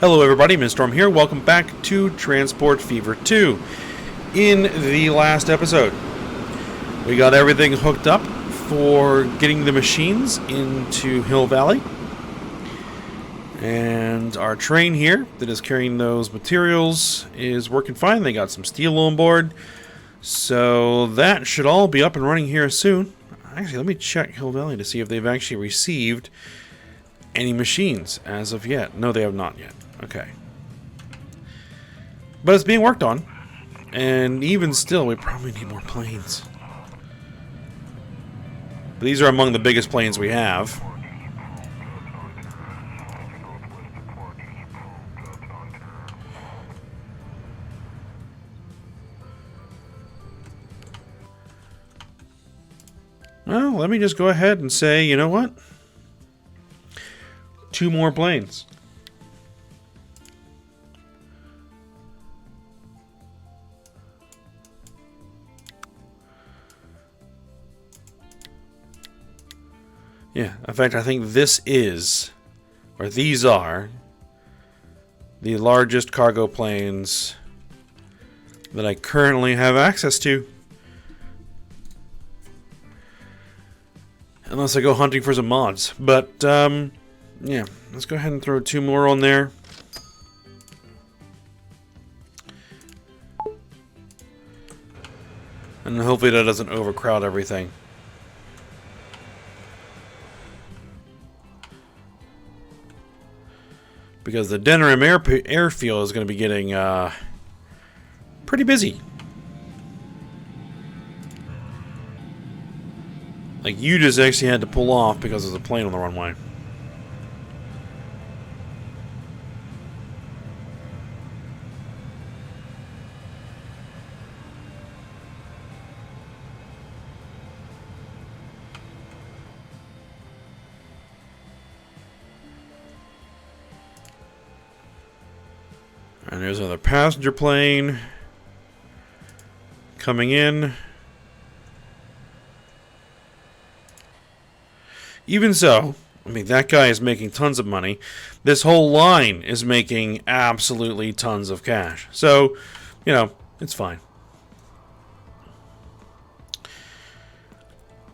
Hello everybody, Mindstorm here. Welcome back to Transport Fever 2. In the last episode, we got everything hooked up for getting the machines into Hill Valley. And our train here that is carrying those materials is working fine. They got some steel on board. So that should all be up and running here soon. Actually, let me check Hill Valley to see if they've actually received any machines as of yet. No, they have not yet. Okay. But it's being worked on. And even still, we probably need more planes. But these are among the biggest planes we have. Well, let me just go ahead and say, you know what? 2 more planes. Yeah, in fact, I think this is, or these are, the largest cargo planes that I currently have access to. Unless I go hunting for some mods. But, yeah, let's go ahead and throw 2 more on there. And hopefully that doesn't overcrowd everything. Because the Denham airfield is going to be getting pretty busy. Like, you just actually had to pull off because there's a plane on the runway. And there's another passenger plane coming in. Even so, I mean, that guy is making tons of money. This whole line is making absolutely tons of cash. So, you know, it's fine.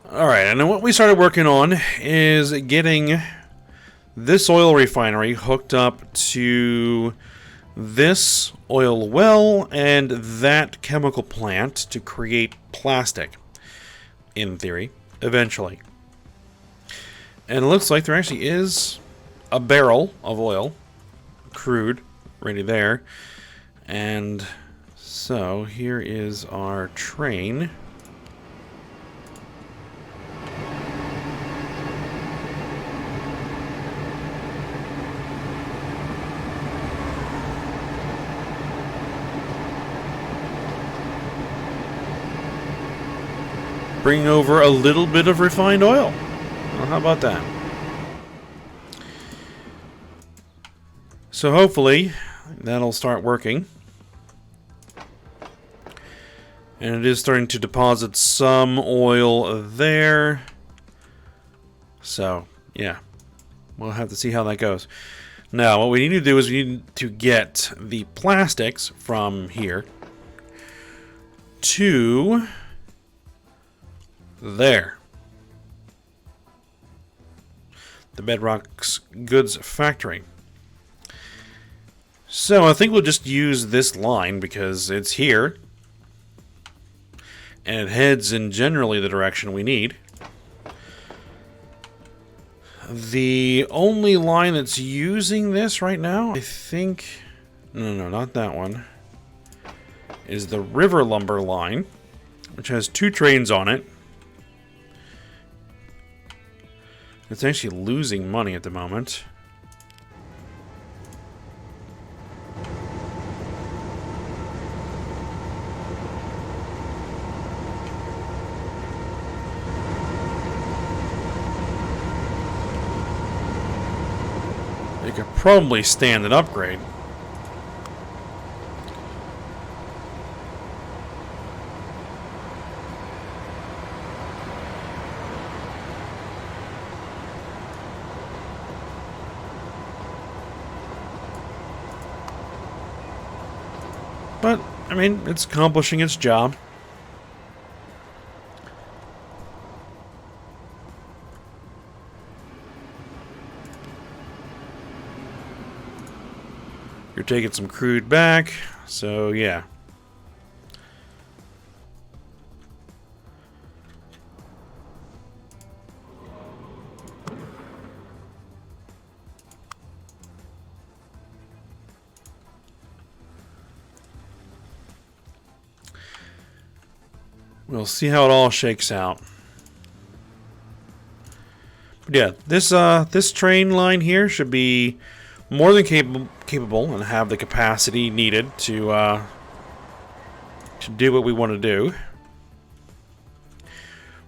Alright, and then what we started working on is getting this oil refinery hooked up to this oil well and that chemical plant to create plastic, in theory, eventually. And it looks like there actually is a barrel of oil, crude, ready there. And so here is our train. Bringing over a little bit of refined oil. Well, how about that? So hopefully that'll start working. And it is starting to deposit some oil there. So, yeah. We'll have to see how that goes. Now, what we need to do is we need to get the plastics from here to there. The Bedrock's Goods Factory. So I think we'll just use this line because it's here. And it heads in generally the direction we need. The only line that's using this right now, I think... No, not that one. Is the River Lumber line, which has 2 trains on it. It's actually losing money at the moment. It could probably stand an upgrade. But, I mean, it's accomplishing its job. You're taking some crude back, so yeah. We'll see how it all shakes out. But yeah, this train line here should be more than capable and have the capacity needed to do what we want to do.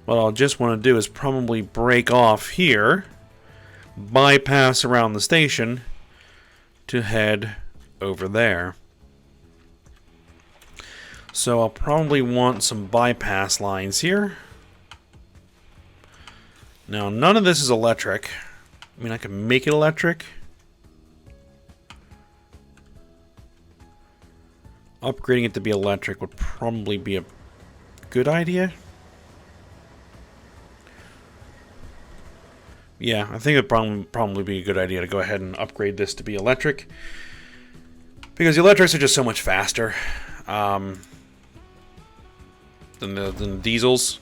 What I'll just want to do is probably break off here, bypass around the station to head over there. So I'll probably want some bypass lines here. Now, none of this is electric. I mean, I can make it electric. Upgrading it to be electric would probably be a good idea. Yeah, I think it'd probably be a good idea to go ahead and upgrade this to be electric. Because the electrics are just so much faster than the diesels.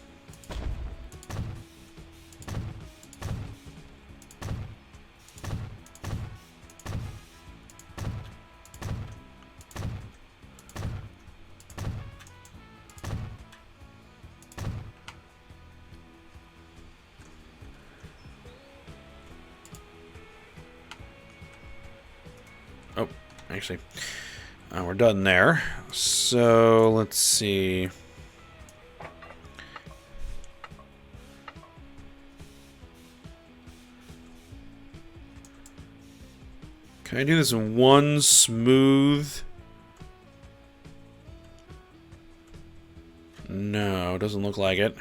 Oh, actually, we're done there. So let's see. Can I do this in one smooth? No, doesn't look like it.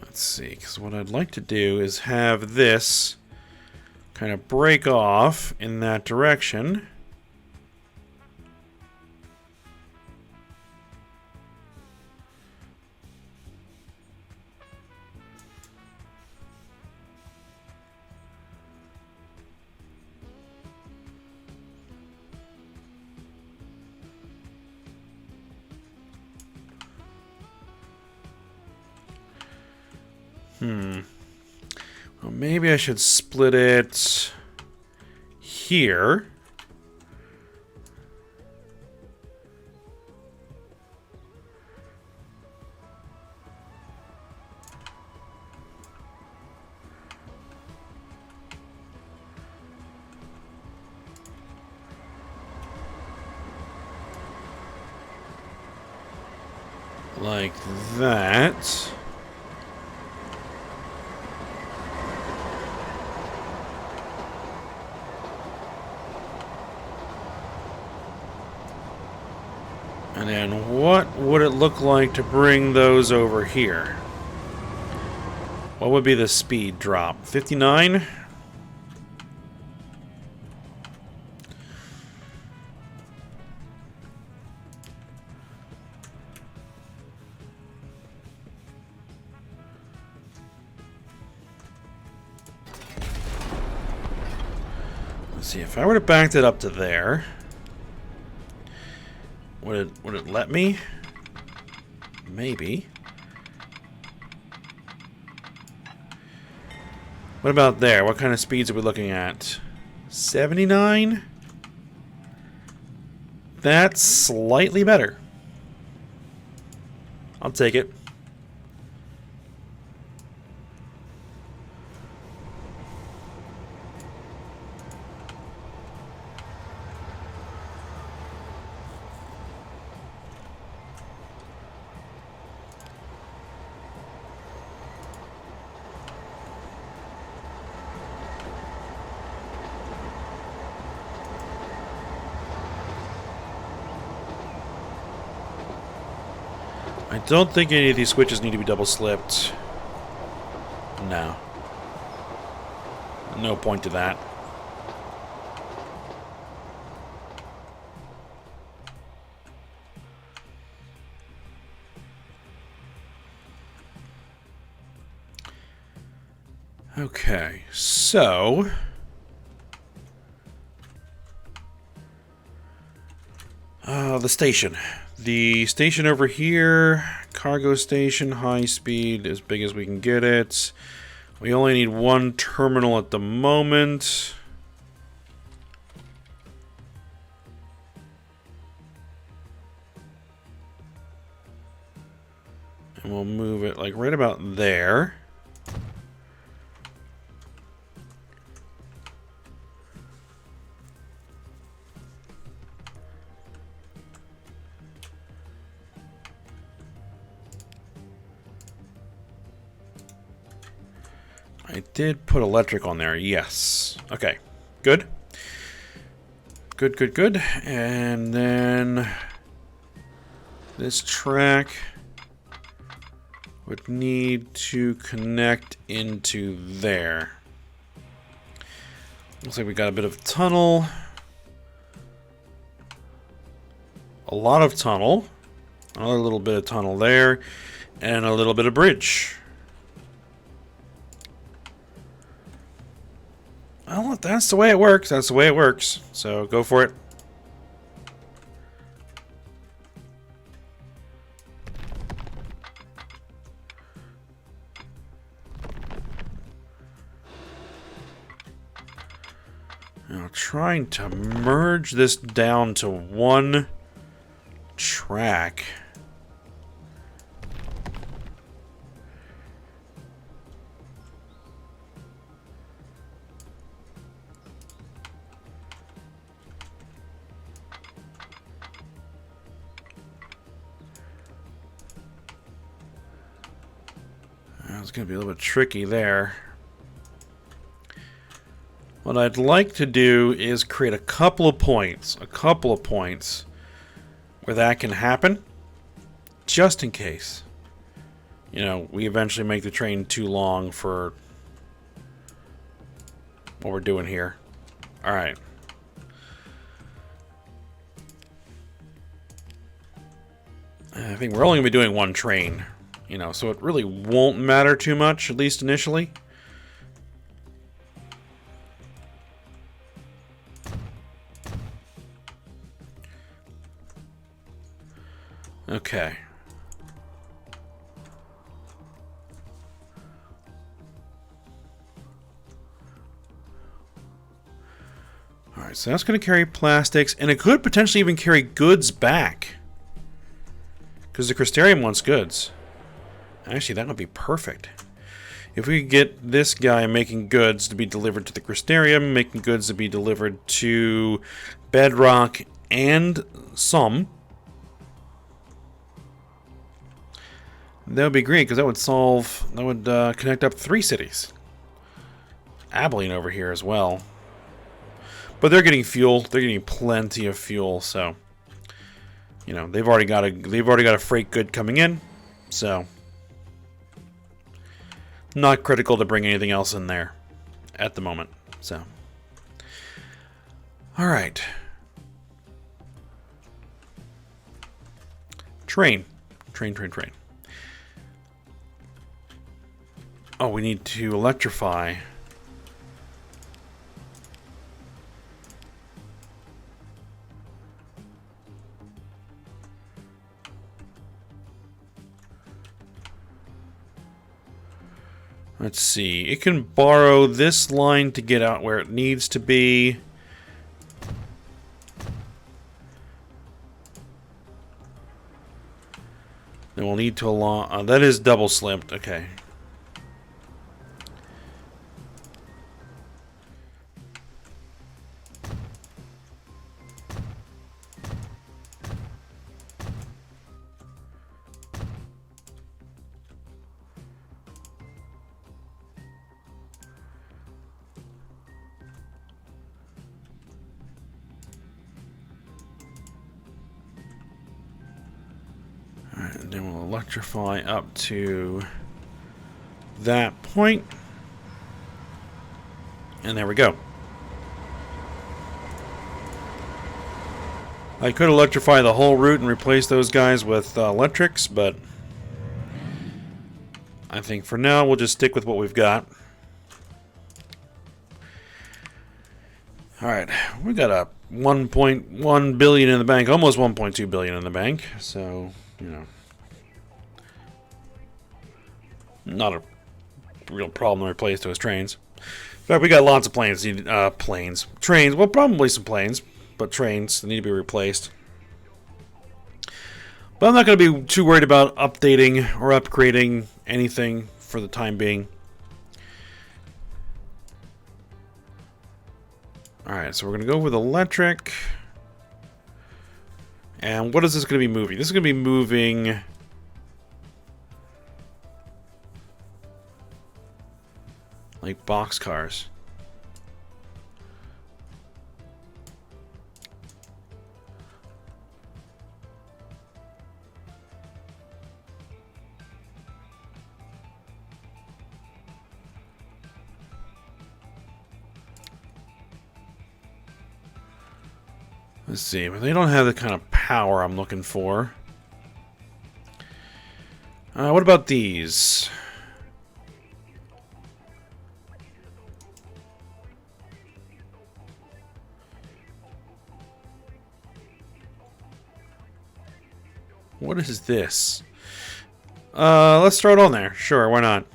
Let's see, because what I'd like to do is have this kind of break off in that direction. Well, maybe I should split it here. Like that. And then what would it look like to bring those over here? What would be the speed drop? 59? Let's see, if I were to back that up to there, would it let me? Maybe. What about there? What kind of speeds are we looking at? 79? That's slightly better. I'll take it. I don't think any of these switches need to be double slipped. No. No point to that. Okay, so... the station. The station over here, cargo station, high speed, as big as we can get it. We only need one terminal at the moment. And we'll move it like right about there. I did put electric on there, yes. Okay, good. Good, good, good. And then this track would need to connect into there. Looks like we got a bit of tunnel. A lot of tunnel. Another little bit of tunnel there. And a little bit of bridge. Well, that's the way it works. That's the way it works. So go for it. Now trying to merge this down to one track. It's going to be a little bit tricky there. What I'd like to do is create a couple of points where that can happen, just in case. You know, we eventually make the train too long for what we're doing here. All right. I think we're only going to be doing one train. You know, so it really won't matter too much, at least initially. Okay. Alright, so that's going to carry plastics, and it could potentially even carry goods back. Because the Crystarium wants goods. Actually, that would be perfect. If we could get this guy making goods to be delivered to the Crystarium, making goods to be delivered to Bedrock and some, that would be great, because that would connect up 3 cities. Abilene over here as well. But they're getting fuel. They're getting plenty of fuel, so you know, they've already got a freight good coming in, so not critical to bring anything else in there at the moment. So, all right. Train. Oh, we need to electrify. Let's see. It can borrow this line to get out where it needs to be. Then we'll need to allow... that is double slipped. Okay. And then we'll electrify up to that point. And there we go. I could electrify the whole route and replace those guys with electrics, but I think for now we'll just stick with what we've got. Alright, we got a 1.1 billion in the bank, almost 1.2 billion in the bank, so, you know, not a real problem to replace those trains. In fact, we got lots of trains, well, probably some planes, but trains that need to be replaced. But I'm not going to be too worried about updating or upgrading anything for the time being. Alright, so we're going to go with electric. And what is this going to be moving? This is going to be moving... like boxcars. Let's see, but they don't have the kind of power I'm looking for. What about these? What is this? Let's throw it on there. Sure, why not?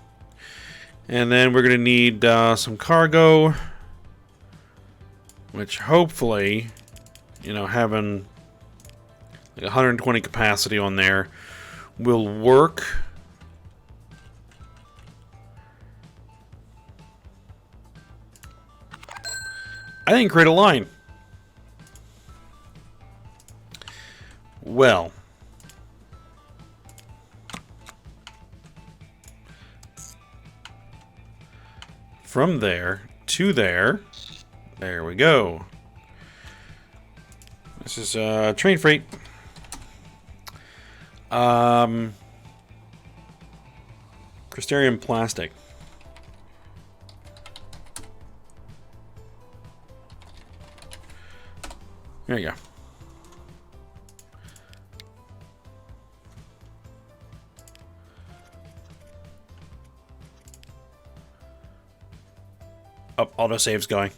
And then we're going to need some cargo, which hopefully, you know, having like 120 capacity on there will work. I didn't create a line. Well, from there to there, there we go. This is train freight. Crystarium plastic. There you go. Oh, autosave's going.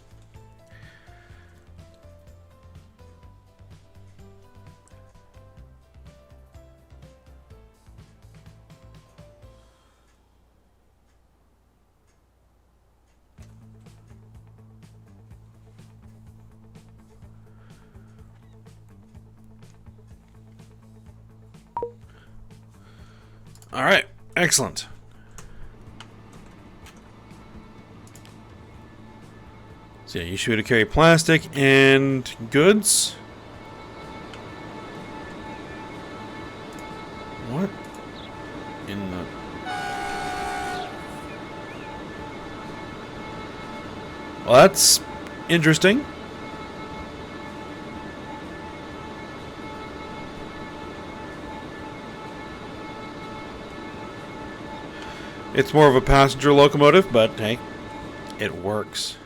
All right, excellent. So yeah, you should be able to carry plastic and goods. What in the... Well, that's interesting. It's more of a passenger locomotive, but hey, it works.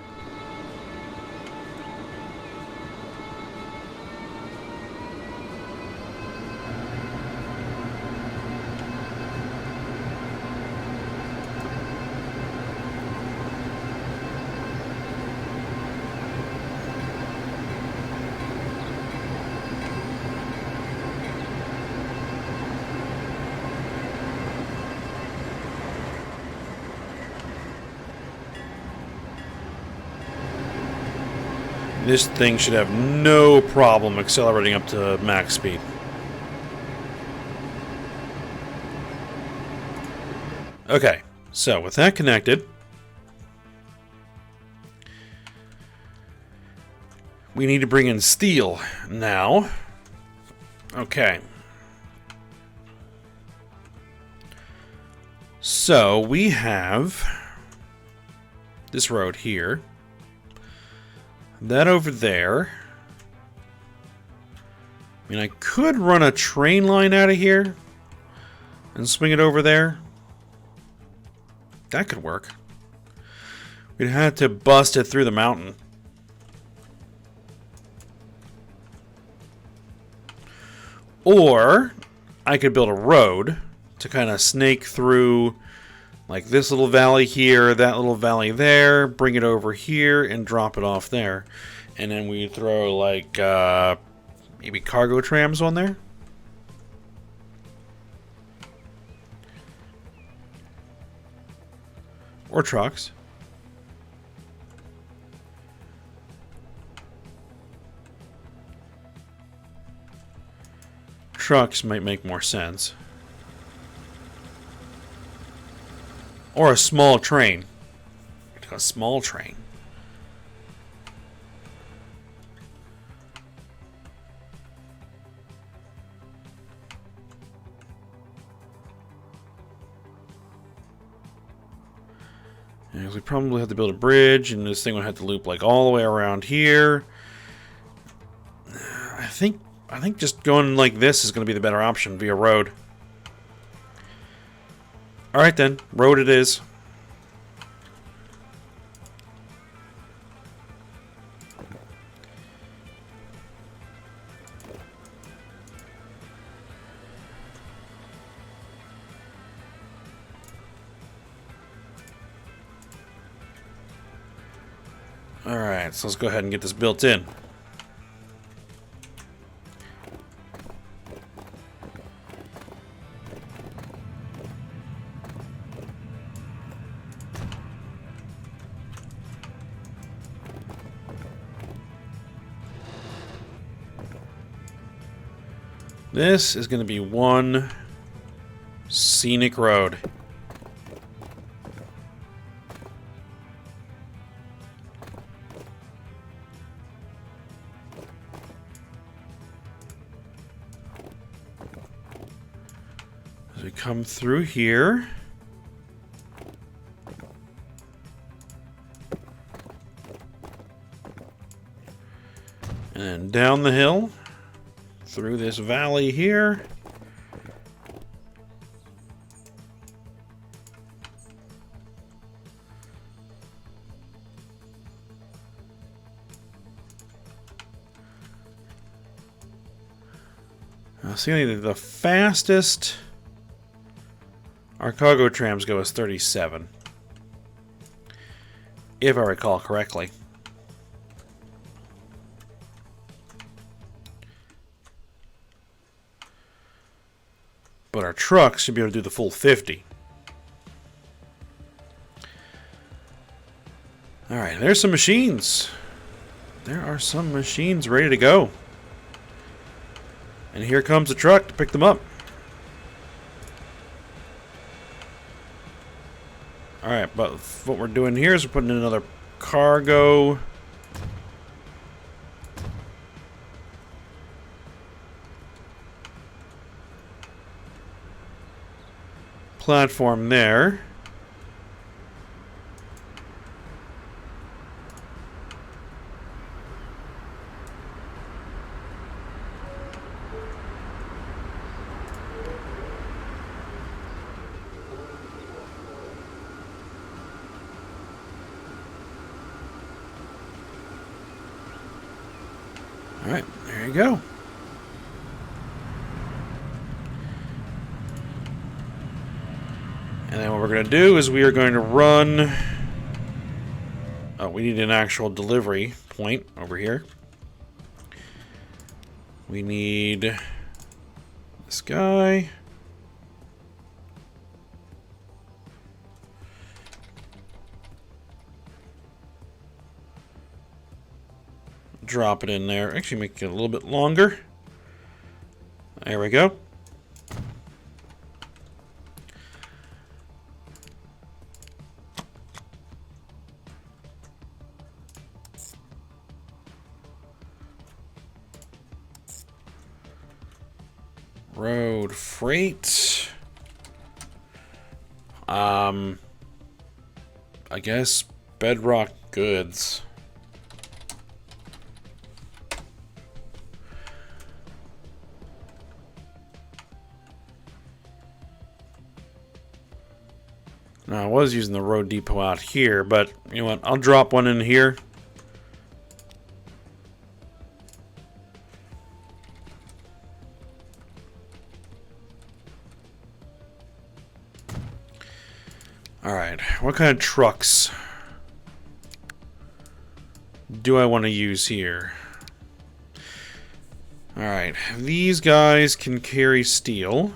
This thing should have no problem accelerating up to max speed. Okay, so with that connected, we need to bring in steel now. Okay. So we have this road here. That over there. I mean, I could run a train line out of here and swing it over there. That could work. We'd have to bust it through the mountain. Or I could build a road to kind of snake through like this little valley here, that little valley there, bring it over here, and drop it off there. And then we throw like maybe cargo trams on there. Or trucks. Trucks might make more sense. Or a small train. A small train. And we probably have to build a bridge, and this thing would have to loop like all the way around here. I think just going like this is going to be the better option via road. All right then, road it is. Alright, so let's go ahead and get this built in. This is going to be one scenic road. As we come through here, and then down the hill, through this valley here. See, the fastest our cargo trams go is 37. If I recall correctly. But our trucks should be able to do the full 50. Alright, there's some machines. There are some machines ready to go. And here comes a truck to pick them up. Alright, but what we're doing here is we're putting in another cargo platform there. All right, there you go. And then what we're going to do is we are going to run... Oh, we need an actual delivery point over here. We need this guy. Drop it in there. Actually, make it a little bit longer. There we go. Road freight. I guess bedrock goods. Now, I was using the road depot out here, but you know what? I'll drop one in here. Alright, what kind of trucks do I want to use here? Alright, these guys can carry steel.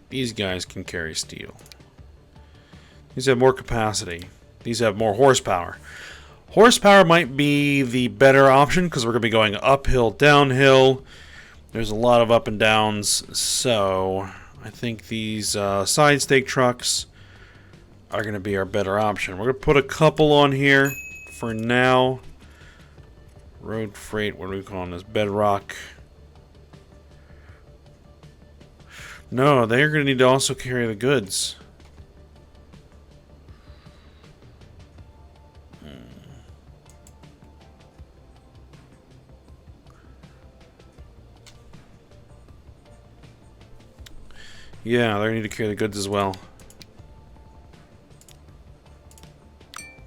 These guys can carry steel. These have more capacity. These have more horsepower. Horsepower might be the better option because we're going to be going uphill, downhill. There's a lot of up and downs, so I think these side stake trucks are going to be our better option. We're going to put a couple on here for now. Road freight, what are we calling this? Bedrock. No, they're going to need to also carry the goods. Yeah, they need to carry the goods as well.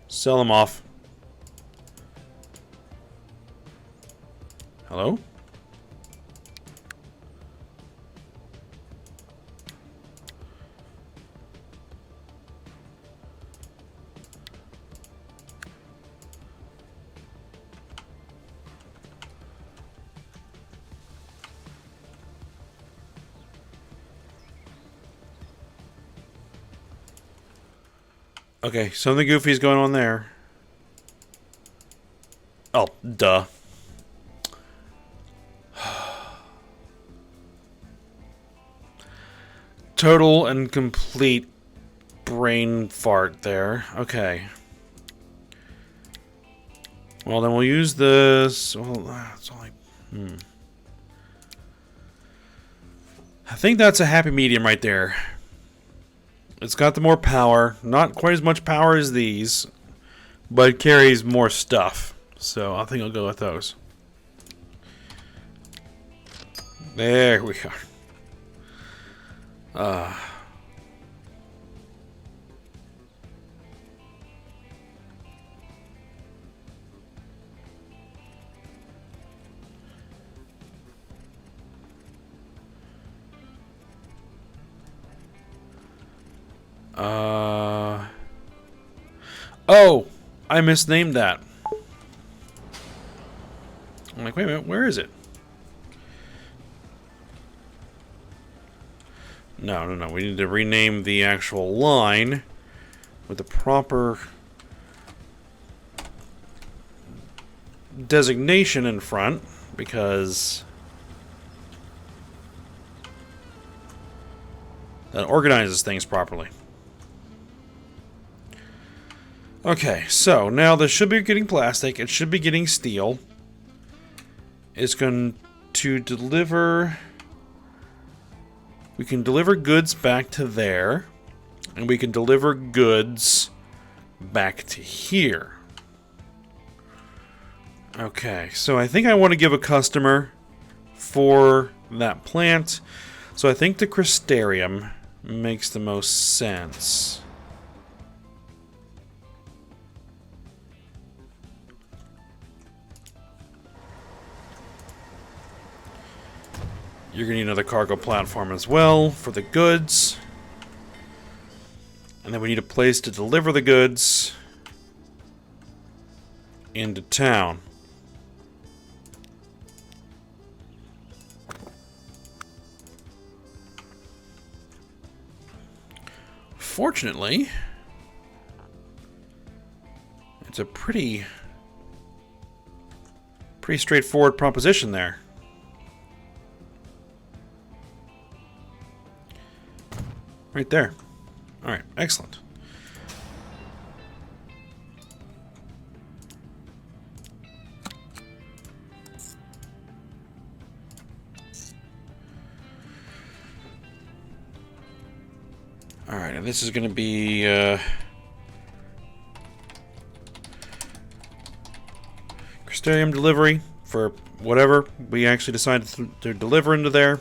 Sell them off. Hello? Okay, something goofy is going on there. Oh, duh. Total and complete brain fart there. Okay. Well, then we'll use this. Well, it's only. I think that's a happy medium right there. It's got the more power. Not quite as much power as these, but it carries more stuff. So I think I'll go with those. There we are. Oh, I misnamed that. I'm like, wait a minute, where is it? No. We need to rename the actual line with the proper designation in front, because that organizes things properly. Okay, so now this should be getting plastic. It should be getting steel. It's going to deliver. We can deliver goods back to there, and we can deliver goods back to here. Okay, so I think I want to give a customer for that plant. So I think the Crystarium makes the most sense. You're going to need another cargo platform as well for the goods. And then we need a place to deliver the goods into town. Fortunately, it's a pretty straightforward proposition there. Right there. Alright, excellent. Alright, and this is going to be Crystarium delivery for whatever we actually decide to deliver into there.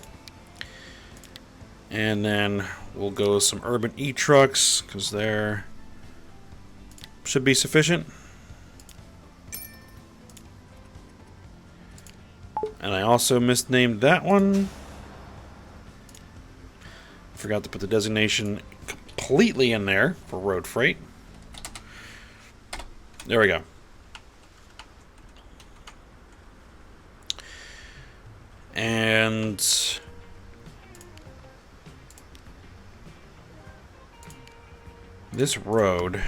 And then we'll go with some urban e-trucks, because there should be sufficient. And I also misnamed that one. Forgot to put the designation completely in there for road freight. There we go. And this road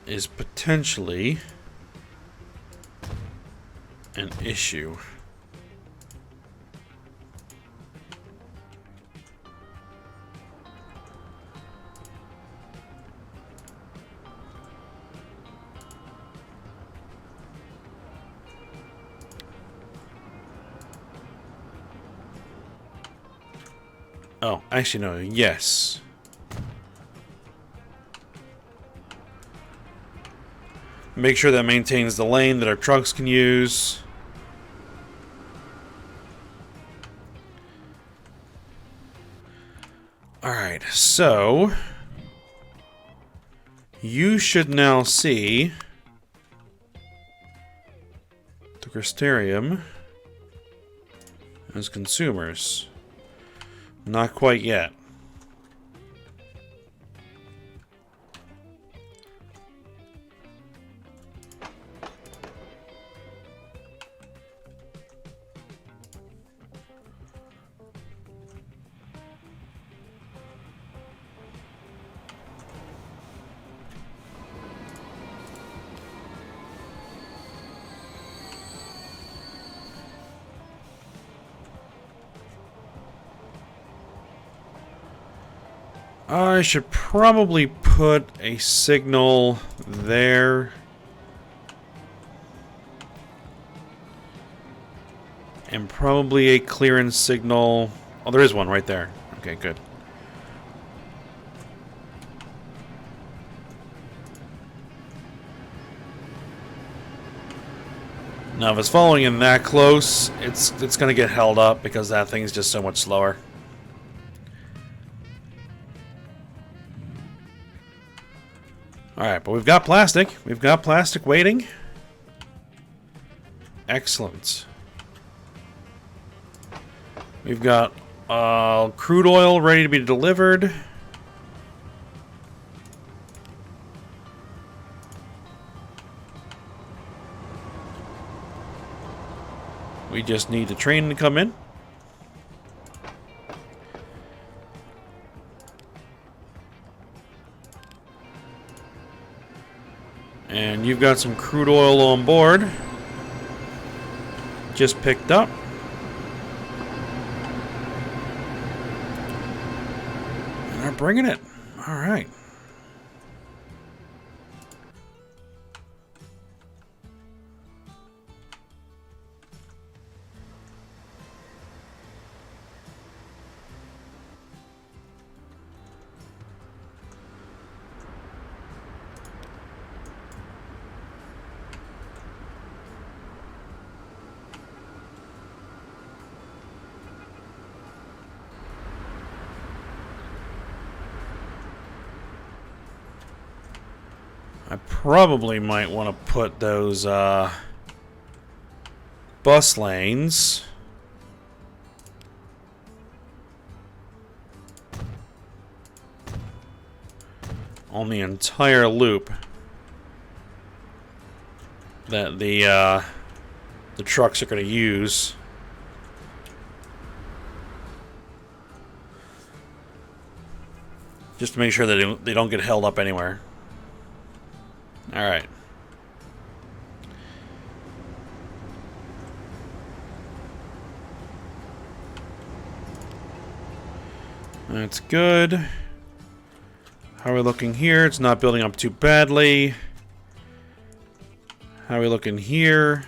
is potentially an issue. Oh, actually no, yes. Make sure that maintains the lane that our trucks can use. Alright, so you should now see the Crystarium as consumers. Not quite yet. I should probably put a signal there. And probably a clearance signal. Oh, there is one right there. Okay, good. Now, if it's following in that close, it's going to get held up because that thing's just so much slower. Alright, but we've got plastic. We've got plastic waiting. Excellent. We've got crude oil ready to be delivered. We just need the train to come in. And you've got some crude oil on board. Just picked up. And they're bringing it. All right. I probably might want to put those bus lanes on the entire loop that the trucks are going to use. Just to make sure that they don't get held up anywhere. Alright. That's good. How are we looking here? It's not building up too badly. How are we looking here?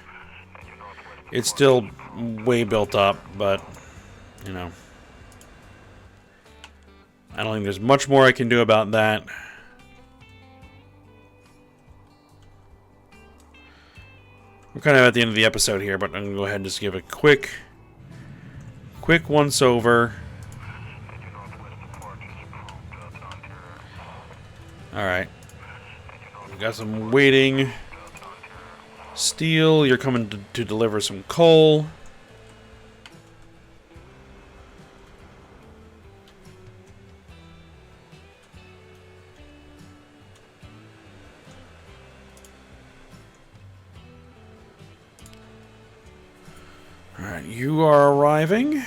It's still way built up, but, you know. I don't think there's much more I can do about that. We're kind of at the end of the episode here, but I'm going to go ahead and just give a quick once-over. Alright. We got some waiting steel. You're coming to deliver some coal. Alright, you are arriving.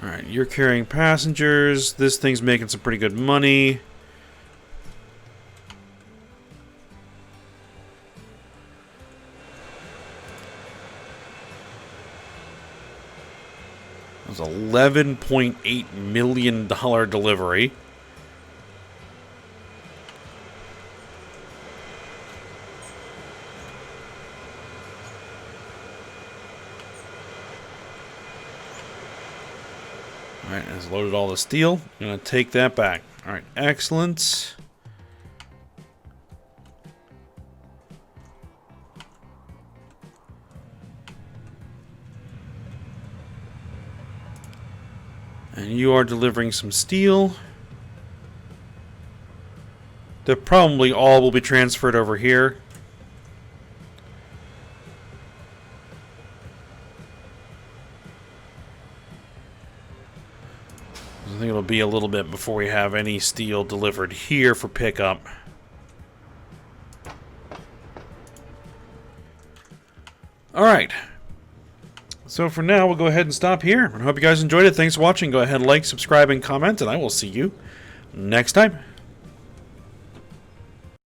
Alright, you're carrying passengers. This thing's making some pretty good money. It was $11.8 million delivery. Alright, has loaded all the steel. I'm going to take that back. Alright, excellent. And you are delivering some steel. They probably all will be transferred over here. I think it'll be a little bit before we have any steel delivered here for pickup. Alright. So for now, we'll go ahead and stop here. I hope you guys enjoyed it. Thanks for watching. Go ahead and like, subscribe, and comment, and I will see you next time.